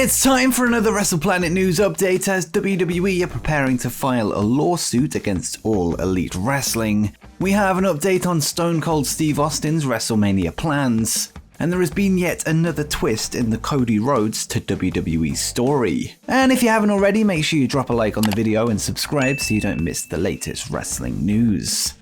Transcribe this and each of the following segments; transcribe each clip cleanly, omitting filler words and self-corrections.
It's time for another WrestlePlanet news update as WWE are preparing to file a lawsuit against All Elite Wrestling. We have an update on Stone Cold Steve Austin's WrestleMania plans. And there has been yet another twist in the Cody Rhodes to WWE story. And if you haven't already, make sure you drop a like on the video and subscribe so you don't miss the latest wrestling news.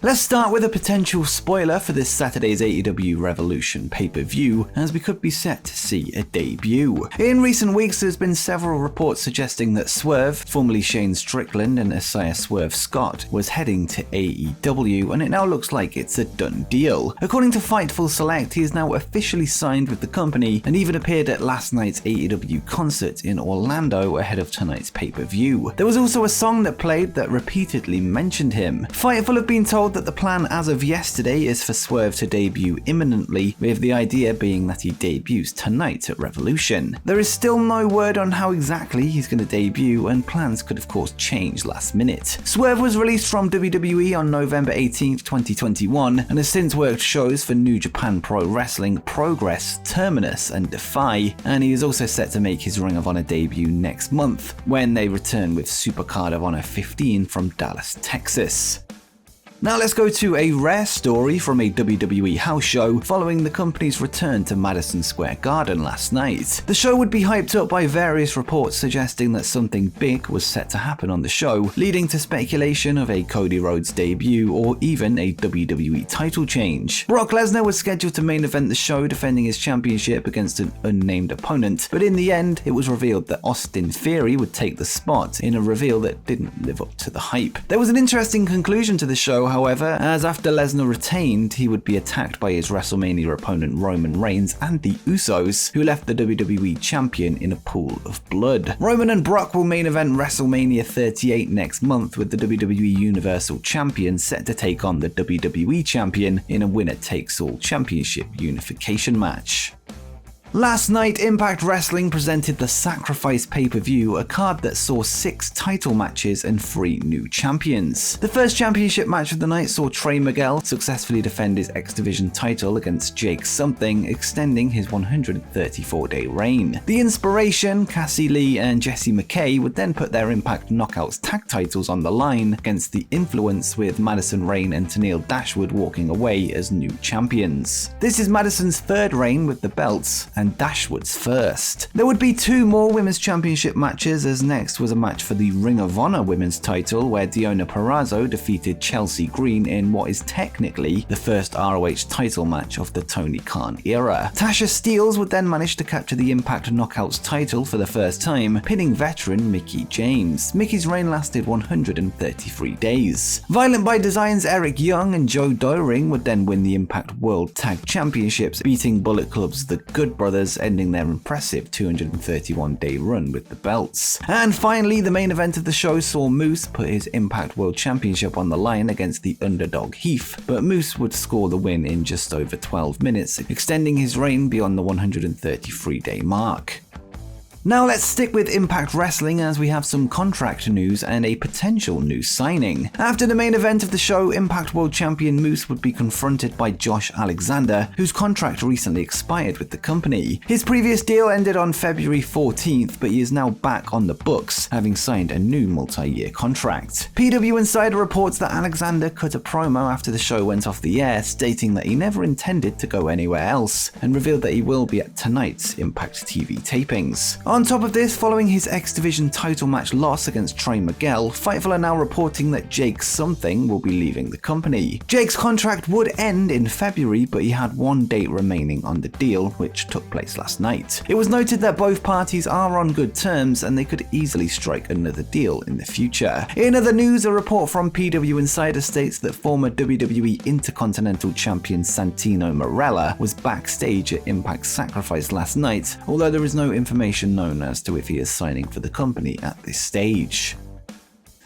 Let's start with a potential spoiler for this Saturday's AEW Revolution pay-per-view, as we could be set to see a debut. In recent weeks, there's been several reports suggesting that Swerve, formerly Shane Strickland and Isaiah Swerve Scott, was heading to AEW, and it now looks like it's a done deal. According to Fightful Select, he is now officially signed with the company and even appeared at last night's AEW concert in Orlando ahead of tonight's pay-per-view. There was also a song that played that repeatedly mentioned him. Fightful have been told that the plan as of yesterday is for Swerve to debut imminently, with the idea being that he debuts tonight at Revolution. There is still no word on how exactly he's going to debut, and plans could of course change last minute. Swerve was released from WWE on November 18th, 2021, and has since worked shows for New Japan Pro Wrestling, Progress, Terminus, and Defy, and he is also set to make his Ring of Honor debut next month, when they return with Supercard of Honor 15 from Dallas, Texas. Now let's go to a rare story from a WWE house show following the company's return to Madison Square Garden last night. The show would be hyped up by various reports suggesting that something big was set to happen on the show, leading to speculation of a Cody Rhodes debut or even a WWE title change. Brock Lesnar was scheduled to main event the show, defending his championship against an unnamed opponent, but in the end it was revealed that Austin Theory would take the spot in a reveal that didn't live up to the hype. There was an interesting conclusion to the show, however, as after Lesnar retained, he would be attacked by his WrestleMania opponent Roman Reigns and the Usos, who left the WWE champion in a pool of blood. Roman and Brock will main event WrestleMania 38 next month, with the WWE Universal Champion set to take on the WWE Champion in a winner-takes-all championship unification match. Last night, Impact Wrestling presented the Sacrifice pay-per-view, a card that saw 6 title matches and 3 new champions. The first championship match of the night saw Trey Miguel successfully defend his X Division title against Jake Something, extending his 134-day reign. The Inspiration, Cassie Lee and Jessie McKay would then put their Impact Knockouts tag titles on the line against the Influence, with Madison Rayne and Tennille Dashwood walking away as new champions. This is Madison's 3rd reign with the belts, and Dashwood's first. There would be 2 more Women's Championship matches, as next was a match for the Ring of Honor Women's title, where Deonna Purrazzo defeated Chelsea Green in what is technically the first ROH title match of the Tony Khan era. Tasha Steelz would then manage to capture the Impact Knockouts title for the first time, pinning veteran Mickie James. Mickie's reign lasted 133 days. Violent by Design's Eric Young and Joe Doering would then win the Impact World Tag Championships, beating Bullet Club's The Good Brothers, ending their impressive 231-day run with the belts. And finally, the main event of the show saw Moose put his Impact World Championship on the line against the underdog Heath, but Moose would score the win in just over 12 minutes, extending his reign beyond the 133-day mark. Now let's stick with Impact Wrestling, as we have some contract news and a potential new signing. After the main event of the show, Impact World Champion Moose would be confronted by Josh Alexander, whose contract recently expired with the company. His previous deal ended on February 14th, but he is now back on the books, having signed a new multi-year contract. PW Insider reports that Alexander cut a promo after the show went off the air, stating that he never intended to go anywhere else, and revealed that he will be at tonight's Impact TV tapings. On top of this, following his X Division title match loss against Trey Miguel, Fightful are now reporting that Jake Something will be leaving the company. Jake's contract would end in February, but he had 1 date remaining on the deal, which took place last night. It was noted that both parties are on good terms and they could easily strike another deal in the future. In other news, a report from PW Insider states that former WWE Intercontinental Champion Santino Marella was backstage at Impact Sacrifice last night, although there is no information known as to if he is signing for the company at this stage.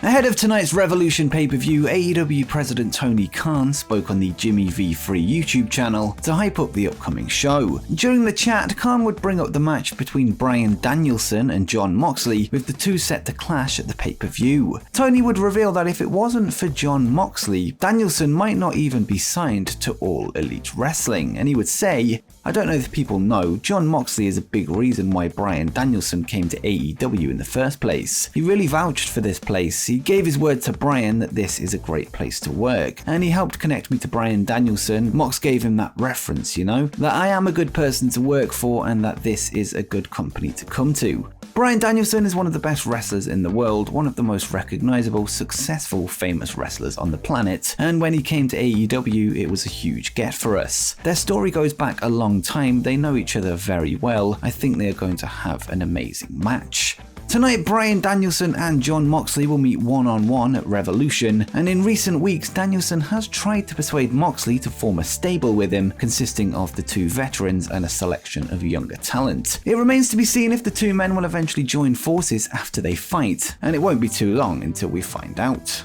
Ahead of tonight's Revolution pay-per-view, AEW President Tony Khan spoke on the Jimmy V Free YouTube channel to hype up the upcoming show. During the chat, Khan would bring up the match between Bryan Danielson and Jon Moxley, with the two set to clash at the pay-per-view. Tony would reveal that if it wasn't for Jon Moxley, Danielson might not even be signed to All Elite Wrestling, and he would say, "I don't know if people know, Jon Moxley is a big reason why Bryan Danielson came to AEW in the first place. He really vouched for this place. He gave his word to Bryan that this is a great place to work, and he helped connect me to Bryan Danielson. Mox gave him that reference, that I am a good person to work for and that this is a good company to come to." Bryan Danielson is one of the best wrestlers in the world, one of the most recognizable, successful, famous wrestlers on the planet, and when he came to AEW, it was a huge get for us. Their story goes back a long time, they know each other very well. I think they are going to have an amazing match. Tonight, Bryan Danielson and Jon Moxley will meet one-on-one at Revolution, and in recent weeks, Danielson has tried to persuade Moxley to form a stable with him, consisting of the two veterans and a selection of younger talent. It remains to be seen if the two men will eventually join forces after they fight, and it won't be too long until we find out.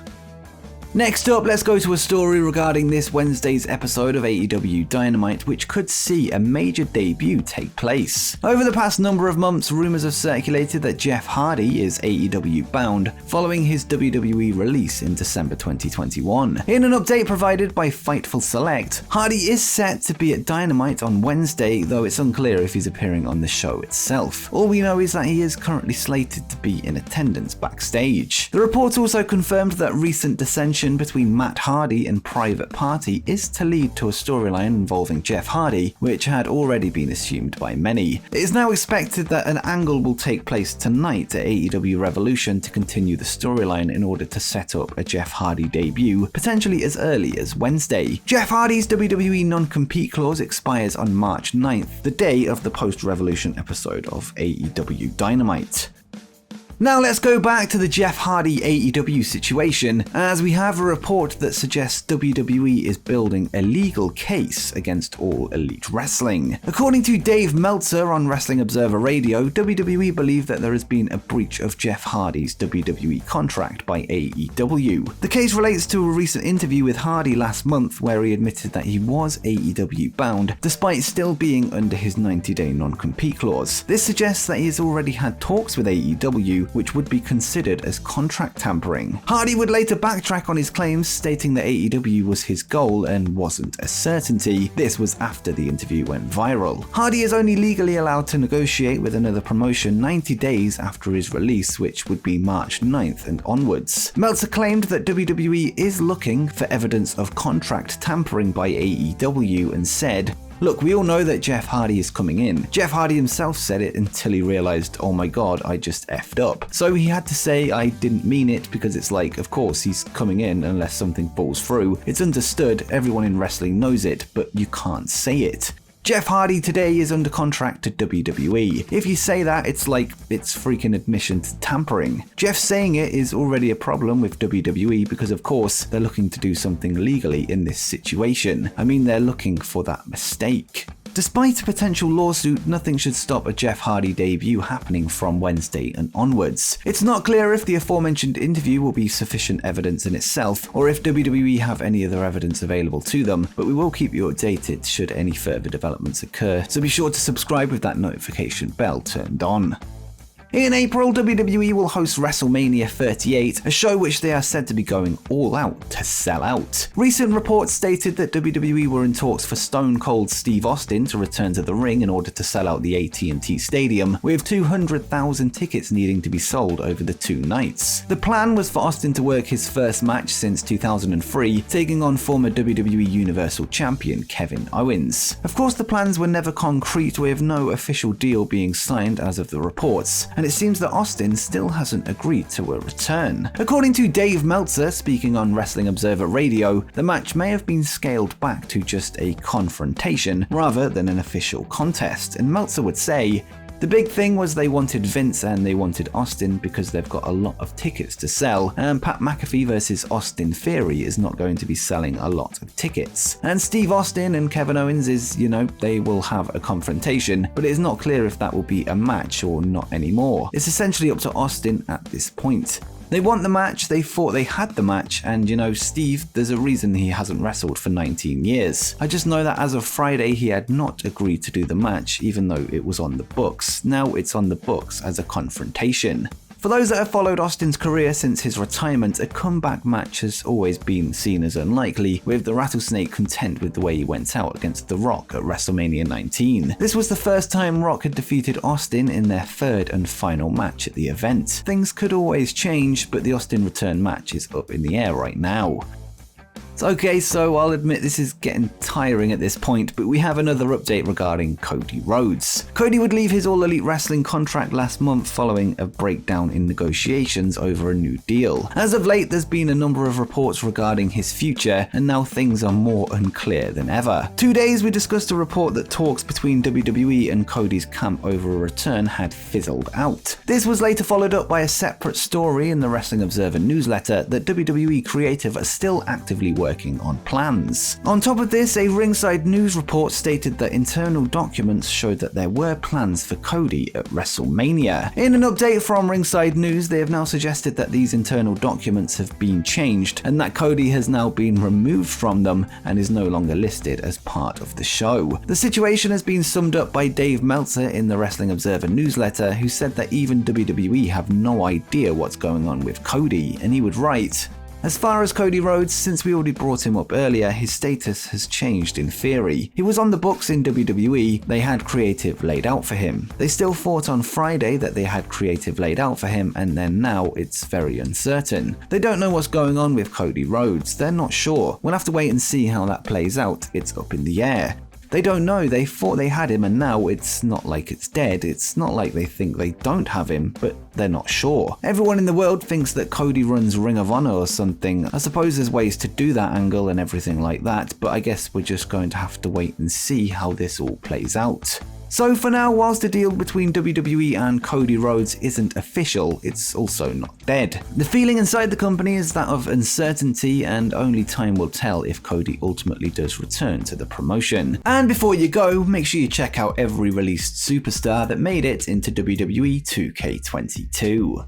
Next up, let's go to a story regarding this Wednesday's episode of AEW Dynamite, which could see a major debut take place. Over the past number of months, rumors have circulated that Jeff Hardy is AEW bound following his WWE release in December 2021. In an update provided by Fightful Select, Hardy is set to be at Dynamite on Wednesday, though it's unclear if he's appearing on the show itself. All we know is that he is currently slated to be in attendance backstage. The report also confirmed that recent dissension between Matt Hardy and Private Party is to lead to a storyline involving Jeff Hardy, which had already been assumed by many. It is now expected that an angle will take place tonight at AEW Revolution to continue the storyline in order to set up a Jeff Hardy debut, potentially as early as Wednesday. Jeff Hardy's WWE non-compete clause expires on March 9th, the day of the post-Revolution episode of AEW Dynamite. Now let's go back to the Jeff Hardy AEW situation, as we have a report that suggests WWE is building a legal case against All Elite Wrestling. According to Dave Meltzer on Wrestling Observer Radio, WWE believe that there has been a breach of Jeff Hardy's WWE contract by AEW. The case relates to a recent interview with Hardy last month where he admitted that he was AEW bound, despite still being under his 90-day non-compete clause. This suggests that he has already had talks with AEW, which would be considered as contract tampering. Hardy would later backtrack on his claims, stating that AEW was his goal and wasn't a certainty. This was after the interview went viral. Hardy is only legally allowed to negotiate with another promotion 90 days after his release, which would be March 9th and onwards. Meltzer claimed that WWE is looking for evidence of contract tampering by AEW and said, "Look, we all know that Jeff Hardy is coming in. Jeff Hardy himself said it until he realized, oh my god, I just effed up. So he had to say I didn't mean it, because it's like, of course he's coming in unless something falls through. It's understood, everyone in wrestling knows it, but you can't say it." Jeff Hardy today is under contract to WWE. If you say that, it's like it's freaking admission to tampering. Jeff saying it is already a problem with WWE because of course they're looking to do something legally in this situation. I mean, they're looking for that mistake. Despite a potential lawsuit, nothing should stop a Jeff Hardy debut happening from Wednesday and onwards. It's not clear if the aforementioned interview will be sufficient evidence in itself, or if WWE have any other evidence available to them, but we will keep you updated should any further developments occur, so be sure to subscribe with that notification bell turned on. In April, WWE will host WrestleMania 38, a show which they are said to be going all out to sell out. Recent reports stated that WWE were in talks for Stone Cold Steve Austin to return to the ring in order to sell out the AT&T Stadium, with 200,000 tickets needing to be sold over the 2 nights. The plan was for Austin to work his first match since 2003, taking on former WWE Universal Champion Kevin Owens. Of course, the plans were never concrete, with no official deal being signed as of the reports, and it seems that Austin still hasn't agreed to a return. According to Dave Meltzer, speaking on Wrestling Observer Radio, the match may have been scaled back to just a confrontation rather than an official contest, and Meltzer would say, "The big thing was they wanted Vince and they wanted Austin because they've got a lot of tickets to sell, and Pat McAfee versus Austin Theory is not going to be selling a lot of tickets. And Steve Austin and Kevin Owens is, they will have a confrontation, but it is not clear if that will be a match or not anymore. It's essentially up to Austin at this point." They want the match, they thought they had the match, and you know, Steve, there's a reason he hasn't wrestled for 19 years. I just know that as of Friday, he had not agreed to do the match, even though it was on the books. Now it's on the books as a confrontation. For those that have followed Austin's career since his retirement, a comeback match has always been seen as unlikely, with the Rattlesnake content with the way he went out against The Rock at WrestleMania 19. This was the first time Rock had defeated Austin in their third and final match at the event. Things could always change, but the Austin return match is up in the air right now. Okay, so I'll admit this is getting tiring at this point, but we have another update regarding Cody Rhodes. Cody would leave his All Elite Wrestling contract last month following a breakdown in negotiations over a new deal. As of late, there's been a number of reports regarding his future, and now things are more unclear than ever. 2 days we discussed a report that talks between WWE and Cody's camp over a return had fizzled out. This was later followed up by a separate story in the Wrestling Observer newsletter that WWE Creative are still actively working on plans. On top of this, a Ringside News report stated that internal documents showed that there were plans for Cody at WrestleMania. In an update from Ringside News, they have now suggested that these internal documents have been changed and that Cody has now been removed from them and is no longer listed as part of the show. The situation has been summed up by Dave Meltzer in the Wrestling Observer newsletter, who said that even WWE have no idea what's going on with Cody, and he would write, "As far as Cody Rhodes, since we already brought him up earlier, his status has changed in theory. He was on the books in WWE, they had creative laid out for him. They still thought on Friday that they had creative laid out for him, and then now it's very uncertain. They don't know what's going on with Cody Rhodes, they're not sure. We'll have to wait and see how that plays out, it's up in the air. They don't know, they thought they had him and now it's not like it's dead, it's not like they think they don't have him, but they're not sure. Everyone in the world thinks that Cody runs Ring of Honor or something. I suppose there's ways to do that angle and everything like that, but I guess we're just going to have to wait and see how this all plays out." So for now, whilst the deal between WWE and Cody Rhodes isn't official, it's also not dead. The feeling inside the company is that of uncertainty, and only time will tell if Cody ultimately does return to the promotion. And before you go, make sure you check out every released superstar that made it into WWE 2K22.